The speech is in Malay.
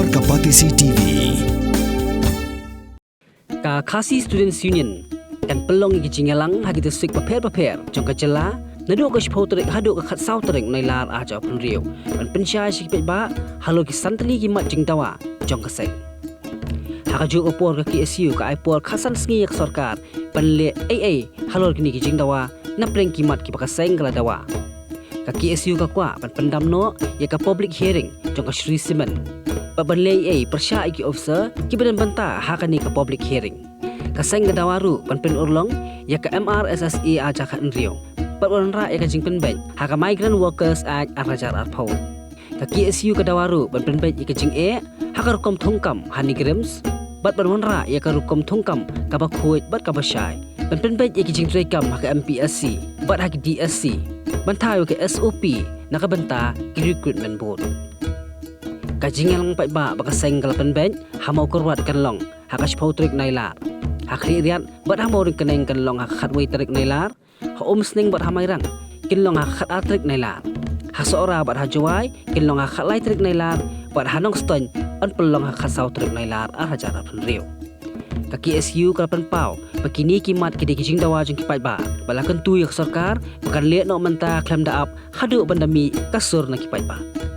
Halor Kapatisi TV. Ka Khasi Students Union kan pelong gi jingalang hagi te sik paper jong ka jela nadu ka shpotrik hadu ka khat sautrik nai lar a ja pun riu pan Pynshai sik Paidbah Halor ki Tylli ki mat Jingdawa jong ka sek haka ju ka por ka KSU ka ai por khasan Sngi ka sarkar pan le AA Halor ki ni ki Jingdawa na preng ki mat ki ka seng kala dawa ka KSU ka kwa pan pendam no ya ka public hearing jong ka Shri Simen pan le AA persya ki officer ki badan banta haka ni ka public hearing kaseng ke dawaru pen urlong ya ke MRSSE aja kan rio pan ra ya ke jing pen haka Migrant Workers Act arajar arpau ka KSU ke dawaru pen ya ke jing haka rukom thongkam hani grims bat ra ya ke rukom thongkam ka ba khuit bat ka ba shai pen ya ke jing trekam haka MPSC bat haka DSC bantayo ke SOP nakabanta ki recruitment board ka jingalang Paidbah baka seng kala pen hamau korwat kan long haka shpotrik nailar Hakri riat bat hamau ring keneng kan long hak khat wei trik nailar ha sning bat hamai rang kin long hak khat atrik nailar ha sora bat ha jawai kin long hak khat lai trik nailar bat hanong ston an pelong hak khat sau trik nailar a hajar pen riu ka KSU kal pen pau pakini kimat ki ki Jingdawa jeng ki Paidbah balakan tu yak sarkar bukan liat no menta klem daap hadu bandami kasur na ki Paidbah